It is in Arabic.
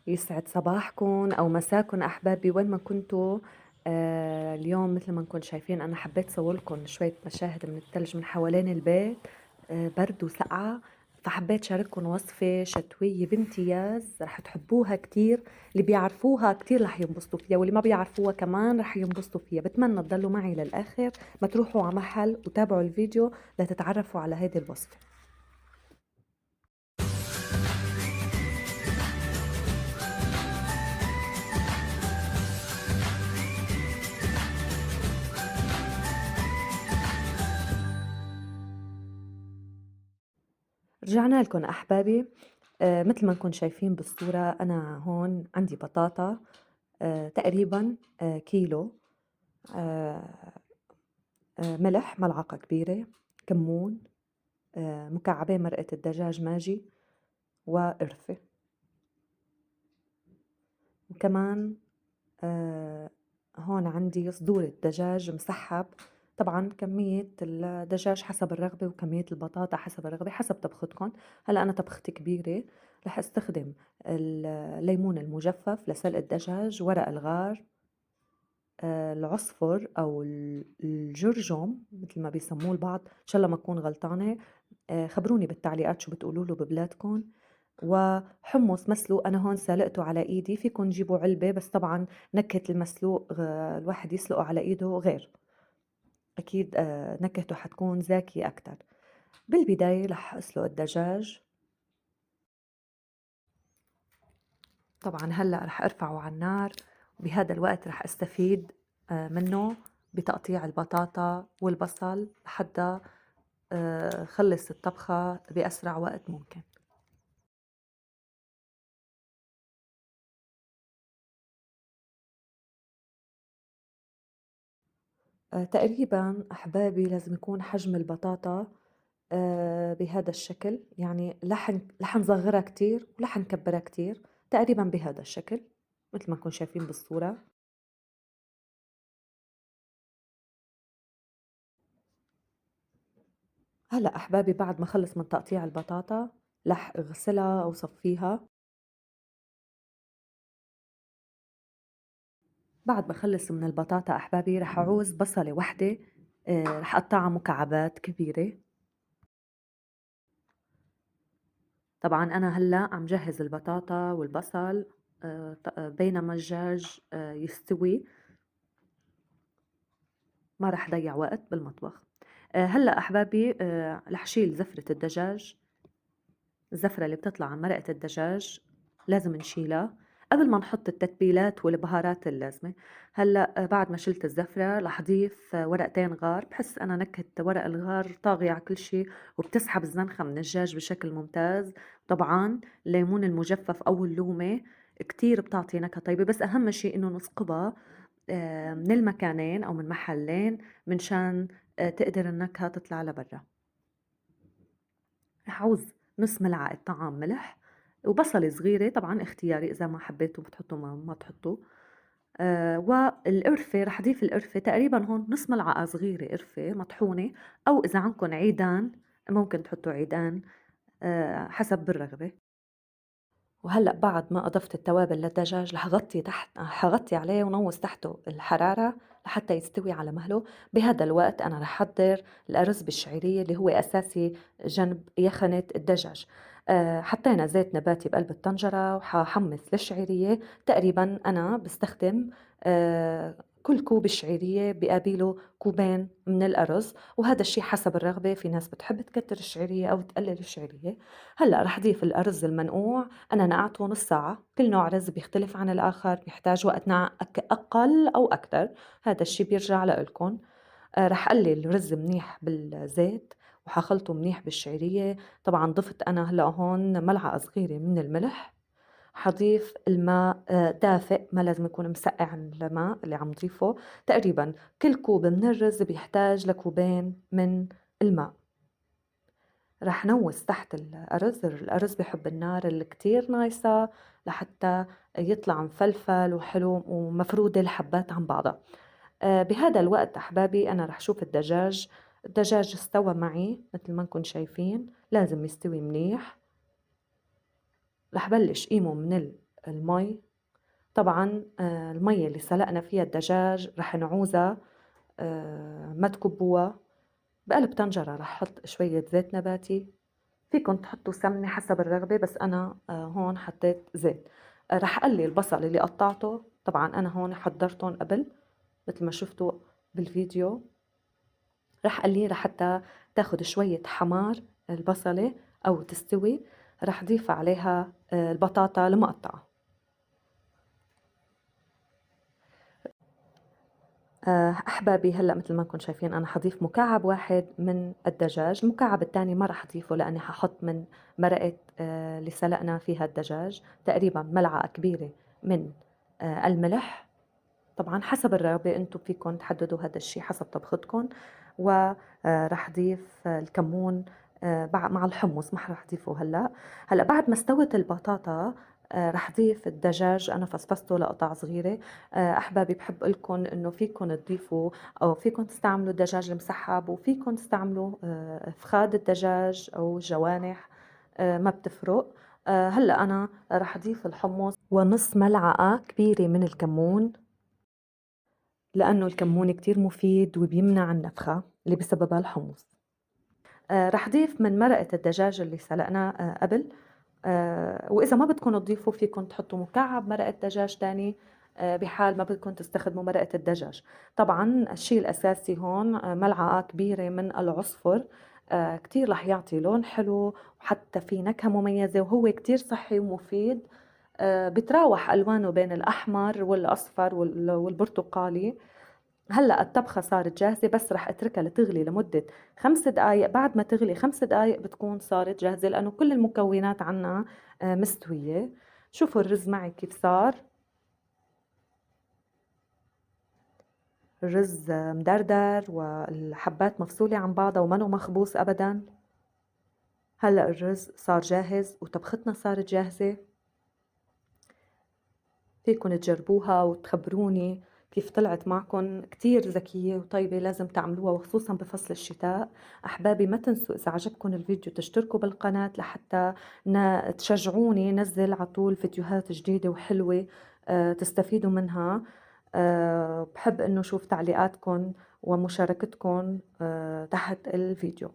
يسعد صباحكم أو مساكم أحبابي وين ما كنتوا. اليوم مثل ما نكون شايفين أنا حبيت صور لكم شوية مشاهد من الثلج من حوالين البيت. برد وسقعة. فحبيت شارككم وصفة شتوية بامتياز رح تحبوها كتير. اللي بيعرفوها كتير رح ينبسطوا فيها واللي ما بيعرفوها كمان رح ينبسطوا فيها. بتمنى تضلوا معي للآخر، ما تروحوا على محل وتابعوا الفيديو لتتعرفوا على هيدي الوصفة. رجعنا لكم أحبابي. مثل ما نكون شايفين بالصورة أنا هون عندي بطاطا، تقريبا كيلو. آه، ملح ملعقة كبيرة، كمون، مكعبين مرقة الدجاج ماجي، وقرفة. وكمان هون عندي صدور الدجاج مسحب. طبعا كمية الدجاج حسب الرغبة وكمية البطاطا حسب الرغبة حسب طبختكم. هلا أنا طبختي كبيرة، رح استخدم الليمون المجفف لسلق الدجاج، ورق الغار، العصفر أو الجرجم مثل ما بيسموه البعض، إن شاء الله ما أكون غلطانة. خبروني بالتعليقات شو بتقولوا له ببلادكم. وحمص مسلوق أنا هون سلقته على إيدي، فيكن تجيبوا علبة بس طبعا نكهة المسلوق الواحد يسلقه على إيده غير. أكيد نكهته حتكون زاكية أكتر. بالبداية رح أسلق الدجاج. طبعا هلأ رح أرفعه على النار، وبهذا الوقت رح أستفيد منه بتقطيع البطاطا والبصل لحتى خلص الطبخة بأسرع وقت ممكن. تقريبا أحبابي لازم يكون حجم البطاطا بهذا الشكل، يعني لحن صغرها كتير ولحن كبرها كتير، تقريبا بهذا الشكل مثل ما نكون شايفين بالصورة. هلأ أحبابي بعد ما خلص من تقطيع البطاطا رح أغسلها أو صفيها. بعد ما أخلّص من البطاطا أحبابي رح أعوز بصلة وحدة، رح أقطّعها مكعبات كبيرة. طبعًا أنا هلّأ عم جهّز البطاطا والبصل بينما الدجاج يستوي، ما رح ضيّع وقت بالمطبخ. هلّأ أحبابي رح شيل زفرة الدجاج، الزفرة اللي بتطلع عن مرقة الدجاج لازم نشيلها قبل ما نحط التتبيلات والبهارات اللازمة. هلأ بعد ما شلت الزفرة رح أضيف ورقتين غار، بحس أنا نكهة ورق الغار طاغية على كل شي وبتسحب الزنخة من الدجاج بشكل ممتاز. طبعا الليمون المجفف أو اللومة كتير بتعطي نكهة طيبة، بس أهم شي إنه نسقبها من المكانين أو من محلين منشان تقدر النكهة تطلع لبرا. رح عوز نص ملعقة طعام ملح، وبصلة صغيرة طبعًا اختياري إذا ما حبيتوا بتحطوا ما تحطوا. والقرفة رح أضيف القرفة تقريبًا هون نص ملعقة صغيرة قرفة مطحونة، أو إذا عندكن عيدان ممكن تحطوا عيدان حسب الرغبة. وهلأ بعد ما أضفت التوابل للدجاج رح أغطي حغطي عليه ونوّس تحته الحرارة لحتى يستوي على مهله. بهذا الوقت أنا رح أحضّر الأرز بالشعرية اللي هو أساسي جنب يخنة الدجاج. حطينا زيت نباتي بقلب الطنجرة وححمّص الشعيرية. تقريبًا أنا باستخدم كل كوب شعيرية بيقابله كوبين من الأرز، وهذا الشي حسب الرغبة، في ناس بتحب تكتر الشعيرية أو تقلل الشعيرية. هلأ رح أضيف الأرز المنقوع، أنا نقعته نص ساعة، كل نوع رز بيختلف عن الآخر، بيحتاج وقت نقع أقل أو أكتر، هذا الشي بيرجع لإلكن. رح أقلي الرز منيح بالزيت وحخلطه منيح بالشعرية. طبعًا ضفت أنا هلأ هون ملعقة صغيرة من الملح. حضيف الماء دافئ، ما لازم يكون مسقّع الماء اللي عم ضيفه. تقريبًا كل كوب من الرز بيحتاج لكوبين من الماء. رح نوّس تحت الأرز، الأرز بيحب النار الكتير نايصة لحتى يطلع مفلفل وحلو ومفرودة الحبات عن بعضها. بهذا الوقت أحبابي أنا رح شوف الدجاج استوى معي متل ما نكون شايفين، لازم يستوي منيح. رح بلش قيمه من المي. طبعا المي اللي سلقنا فيها الدجاج رح نعوزها، ما تكبوها بقلب طنجرة. رح حط شوية زيت نباتي، فيكن تحطوا سمنة حسب الرغبة، بس أنا هون حطيت زيت. رح قلي البصل اللي قطعته، طبعا أنا هون حضرتهم قبل مثل ما شفتوا بالفيديو. رح قليه لحتى تاخد شوية حمار البصلة أو تستوي. رح ضيف عليها البطاطا المقطعة. أحبابي هلأ مثل ما انكم شايفين أنا حضيف مكعب واحد من الدجاج، المكعب الثاني ما رح أضيفه لأني ححط من مرقة اللي سلقنا فيها الدجاج تقريبا ملعقة كبيرة من الملح. طبعا حسب الرغبة انتم فيكم تحددوا هذا الشيء حسب طبختكم. ورح اضيف الكمون مع الحمص، ما رح اضيفه هلا بعد ما استوت البطاطا رح اضيف الدجاج. انا فصفصته لقطع صغيره. احبابي بحب لكم انه فيكم تضيفوا او فيكم تستعملوا الدجاج المسحب، وفيكم تستعملوا فخاد الدجاج او الجوانح، ما بتفرق. هلا انا رح اضيف الحمص ونص ملعقه كبيره من الكمون، لأنه الكمون كتير مفيد وبيمنع النفخة اللي بسببها الحمص. رح ضيف من مرقة الدجاج اللي سلقناه قبل. وإذا ما بدكم تضيفوا فيكم تحطوا مكعب مرقة دجاج تاني بحال ما بدكم تستخدموا مرقة الدجاج. طبعا الشيء الأساسي هون ملعقة كبيرة من العصفر. كتير رح يعطي لون حلو وحتى في نكهة مميزة، وهو كتير صحي ومفيد. بتراوح ألوانه بين الأحمر والأصفر والبرتقالي. هلأ الطبخة صارت جاهزة، بس رح اتركها لتغلي لمدة 5 دقايق. بعد ما تغلي 5 دقايق بتكون صارت جاهزة لأنه كل المكونات عنا مستوية. شوفوا الرز معي كيف صار. الرز مدردر والحبات مفصولة عن بعضها ومنه مخبوص أبدا. هلأ الرز صار جاهز وطبختنا صارت جاهزة. فيكن تجربوها وتخبروني كيف طلعت معكم. كتير ذكية وطيبة، لازم تعملوها وخصوصا بفصل الشتاء. أحبابي ما تنسوا إذا عجبكم الفيديو تشتركوا بالقناة لحتى تشجعوني نزل على طول فيديوهات جديدة وحلوة تستفيدوا منها. بحب إنه شوف تعليقاتكم ومشاركتكم تحت الفيديو.